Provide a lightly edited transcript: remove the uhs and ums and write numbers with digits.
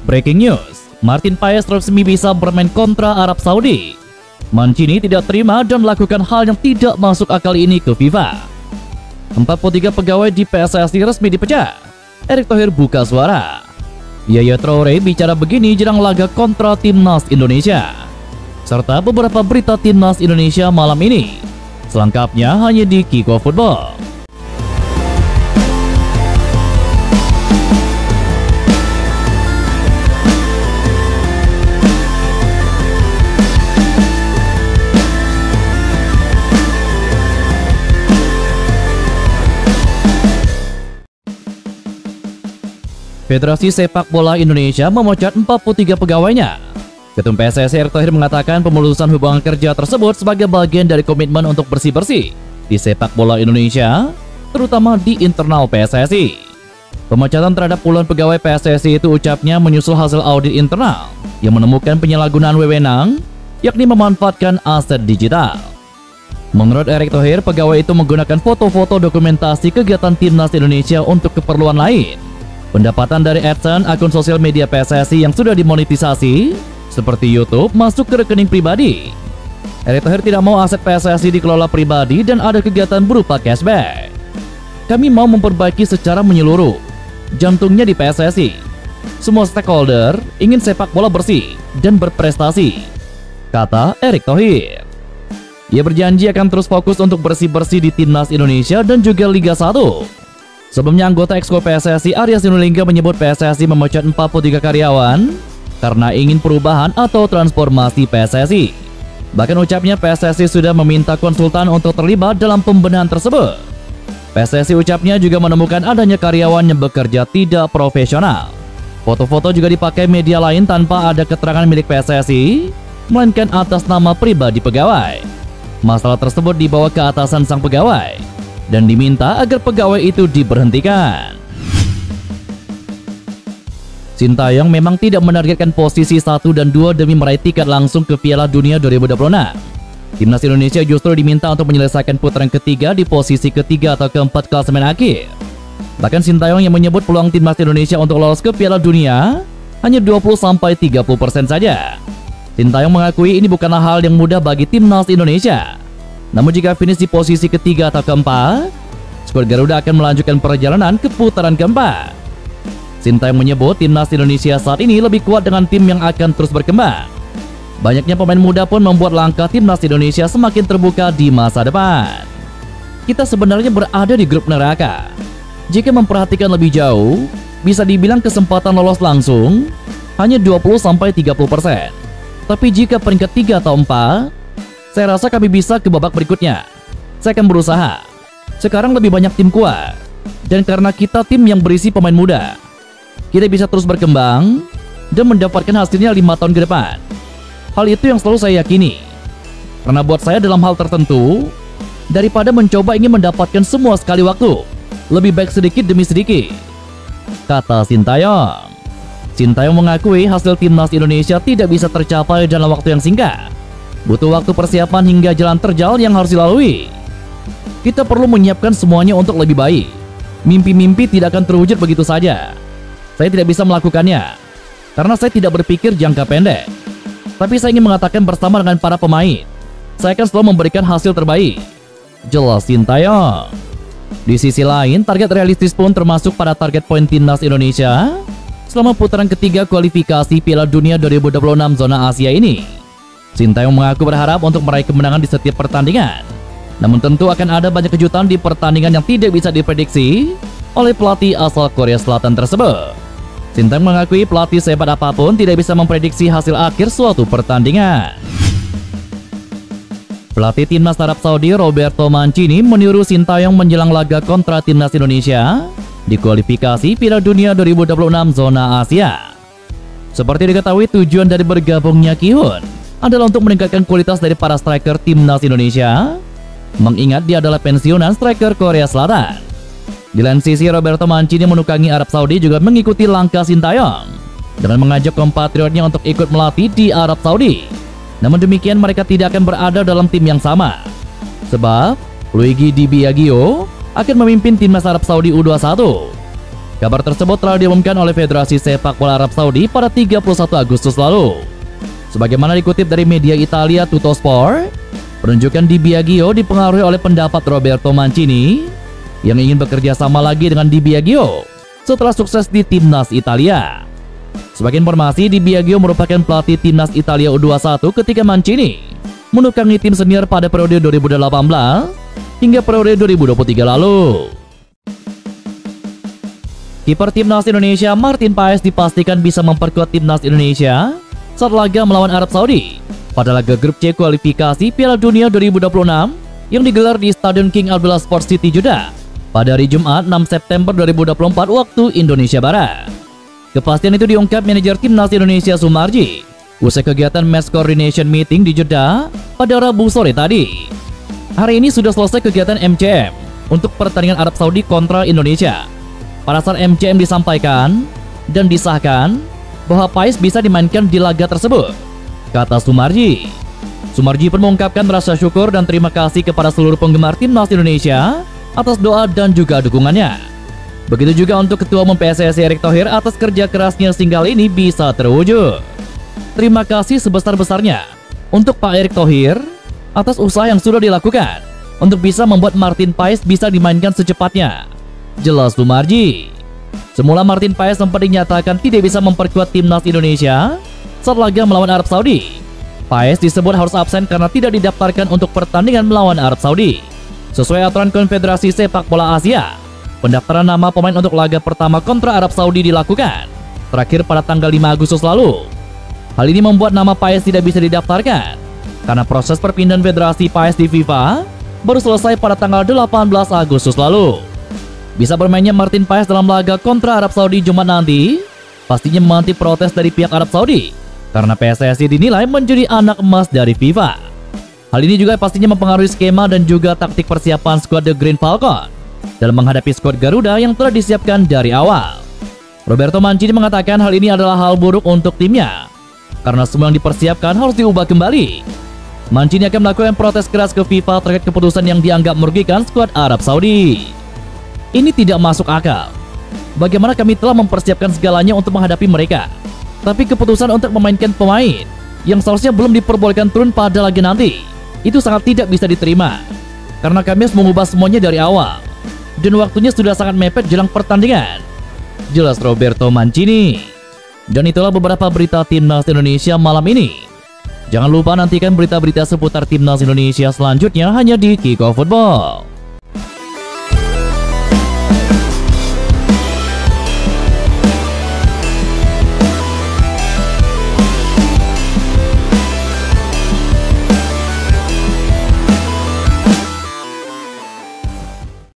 Breaking news, Martin Paes resmi bisa bermain kontra Arab Saudi. Mancini tidak terima dan melakukan hal yang tidak masuk akal ini ke FIFA. 43 pegawai di PSSI resmi dipecat. Erick Thohir buka suara. Yaya Traore bicara begini jelang laga kontra Timnas Indonesia. Serta beberapa berita Timnas Indonesia malam ini. Selengkapnya hanya di Kiko Football. Federasi Sepak Bola Indonesia memecat 43 pegawainya. Ketum PSSI Erick Thohir mengatakan pemutusan hubungan kerja tersebut sebagai bagian dari komitmen untuk bersih-bersih di sepak bola Indonesia, terutama di internal PSSI. Pemecatan terhadap puluhan pegawai PSSI itu ucapnya menyusul hasil audit internal yang menemukan penyalahgunaan wewenang, yakni memanfaatkan aset digital. Menurut Erick Thohir, pegawai itu menggunakan foto-foto dokumentasi kegiatan Timnas Indonesia untuk keperluan lain. Pendapatan dari AdSense, akun sosial media PSSI yang sudah dimonetisasi, seperti YouTube, masuk ke rekening pribadi. Erick Thohir tidak mau aset PSSI dikelola pribadi dan ada kegiatan berupa cashback. Kami mau memperbaiki secara menyeluruh, jantungnya di PSSI. Semua stakeholder ingin sepak bola bersih dan berprestasi, kata Erick Thohir. Ia berjanji akan terus fokus untuk bersih-bersih di Timnas Indonesia dan juga Liga 1. Sebelumnya anggota Exco PSSI Arya Sinulinga menyebut PSSI memecat 43 karyawan karena ingin perubahan atau transformasi PSSI. Bahkan ucapnya PSSI sudah meminta konsultan untuk terlibat dalam pembenahan tersebut. PSSI ucapnya juga menemukan adanya karyawan yang bekerja tidak profesional. Foto-foto juga dipakai media lain tanpa ada keterangan milik PSSI, melainkan atas nama pribadi pegawai. Masalah tersebut dibawa ke atasan sang pegawai dan diminta agar pegawai itu diberhentikan. Sintayong memang tidak menargetkan posisi 1 dan 2 demi meraih tiket langsung ke Piala Dunia 2026. Timnas Indonesia justru diminta untuk menyelesaikan putaran ketiga di posisi ketiga atau keempat klasemen akhir. Bahkan Sintayong yang menyebut peluang Timnas Indonesia untuk lolos ke Piala Dunia hanya 20-30% saja. Sintayong mengakui ini bukanlah hal yang mudah bagi Timnas Indonesia. Namun jika finish di posisi ketiga atau keempat, skuad Garuda akan melanjutkan perjalanan ke putaran keempat. Sintayong menyebut Timnas Indonesia saat ini lebih kuat dengan tim yang akan terus berkembang. Banyaknya pemain muda pun membuat langkah Timnas Indonesia semakin terbuka di masa depan. Kita sebenarnya berada di grup neraka. Jika memperhatikan lebih jauh, bisa dibilang kesempatan lolos langsung hanya 20-30%. Tapi jika peringkat 3 atau 4, saya rasa kami bisa ke babak berikutnya. Saya akan berusaha. Sekarang lebih banyak tim kuat. Dan karena kita tim yang berisi pemain muda, kita bisa terus berkembang dan mendapatkan hasilnya 5 tahun ke depan. Hal itu yang selalu saya yakini. Karena buat saya dalam hal tertentu, daripada mencoba ingin mendapatkan semua sekali waktu, lebih baik sedikit demi sedikit, kata Sintayong. Sintayong mengakui hasil Timnas Indonesia tidak bisa tercapai dalam waktu yang singkat. Butuh waktu persiapan hingga jalan terjal yang harus dilalui. Kita perlu menyiapkan semuanya untuk lebih baik. Mimpi-mimpi tidak akan terwujud begitu saja. Saya tidak bisa melakukannya karena saya tidak berpikir jangka pendek. Tapi saya ingin mengatakan bersama dengan para pemain, saya akan selalu memberikan hasil terbaik, jelas Sintayong. Di sisi lain, target realistis pun termasuk pada target poin Timnas Indonesia selama putaran ketiga kualifikasi Piala Dunia 2026 zona Asia ini. Sintayong mengaku berharap untuk meraih kemenangan di setiap pertandingan. Namun tentu akan ada banyak kejutan di pertandingan yang tidak bisa diprediksi oleh pelatih asal Korea Selatan tersebut. Sintayong mengakui pelatih sehebat apapun tidak bisa memprediksi hasil akhir suatu pertandingan. Pelatih Timnas Arab Saudi Roberto Mancini meniru Sintayong menjelang laga kontra Timnas Indonesia di kualifikasi Piala Dunia 2026 zona Asia. Seperti diketahui, tujuan dari bergabungnya Ki Hun adalah untuk meningkatkan kualitas dari para striker Timnas Indonesia, mengingat dia adalah pensiunan striker Korea Selatan. Di lain sisi, Roberto Mancini menukangi Arab Saudi juga mengikuti langkah Sintayong dengan mengajak kompatriotnya untuk ikut melatih di Arab Saudi. Namun demikian, mereka tidak akan berada dalam tim yang sama, sebab Luigi Di Biagio akan memimpin timnas Arab Saudi U21. Kabar tersebut telah diumumkan oleh Federasi Sepak Bola Arab Saudi pada 31 Agustus lalu. Sebagaimana dikutip dari media Italia Tuttosport, penunjukan Di Biagio dipengaruhi oleh pendapat Roberto Mancini yang ingin bekerja sama lagi dengan Di Biagio setelah sukses di timnas Italia. Sebagai informasi, Di Biagio merupakan pelatih timnas Italia U21 ketika Mancini menukangi tim senior pada periode 2018 hingga periode 2023 lalu. Kiper timnas Indonesia Martin Paes dipastikan bisa memperkuat timnas Indonesia saat laga melawan Arab Saudi pada laga grup C kualifikasi Piala Dunia 2026 yang digelar di Stadion King Abdullah Sports City Jeddah pada hari Jumat 6 September 2024 waktu Indonesia Barat. Kepastian itu diungkap manajer timnas Indonesia Sumarji usai kegiatan match coordination meeting di Jeddah pada Rabu sore tadi. Hari ini sudah selesai kegiatan MCM untuk pertandingan Arab Saudi kontra Indonesia. Pada saat MCM disampaikan dan disahkan bahwa Paes bisa dimainkan di laga tersebut, kata Sumarji. Sumarji pun mengungkapkan rasa syukur dan terima kasih kepada seluruh penggemar timnas Indonesia atas doa dan juga dukungannya. Begitu juga untuk Ketua Umum PSSI Erick Thohir atas kerja kerasnya sehingga hal ini bisa terwujud. Terima kasih sebesar-besarnya untuk Pak Erick Thohir atas usaha yang sudah dilakukan untuk bisa membuat Martin Paes bisa dimainkan secepatnya, jelas Sumarji. Semula Martin Paes sempat dinyatakan tidak bisa memperkuat timnas Indonesia saat laga melawan Arab Saudi. Paes disebut harus absen karena tidak didaftarkan untuk pertandingan melawan Arab Saudi. Sesuai aturan Konfederasi Sepak Bola Asia, pendaftaran nama pemain untuk laga pertama kontra Arab Saudi dilakukan terakhir pada tanggal 5 Agustus lalu. Hal ini membuat nama Paes tidak bisa didaftarkan karena proses perpindahan Federasi Paes di FIFA baru selesai pada tanggal 18 Agustus lalu. Bisa bermainnya Martin Paes dalam laga kontra Arab Saudi Jumat nanti pastinya menanti protes dari pihak Arab Saudi karena PSSI dinilai menjadi anak emas dari FIFA. Hal ini juga pastinya mempengaruhi skema dan juga taktik persiapan skuad The Green Falcon dalam menghadapi skuad Garuda yang telah disiapkan dari awal. Roberto Mancini mengatakan hal ini adalah hal buruk untuk timnya karena semua yang dipersiapkan harus diubah kembali. Mancini akan melakukan protes keras ke FIFA terkait keputusan yang dianggap merugikan skuad Arab Saudi. Ini tidak masuk akal. Bagaimana kami telah mempersiapkan segalanya untuk menghadapi mereka, tapi keputusan untuk memainkan pemain yang seharusnya belum diperbolehkan turun pada laga nanti, itu sangat tidak bisa diterima. Karena kami harus mengubah semuanya dari awal, dan waktunya sudah sangat mepet jelang pertandingan, jelas Roberto Mancini. Dan itulah beberapa berita timnas Indonesia malam ini. Jangan lupa nantikan berita-berita seputar timnas Indonesia selanjutnya hanya di Kickoff Football.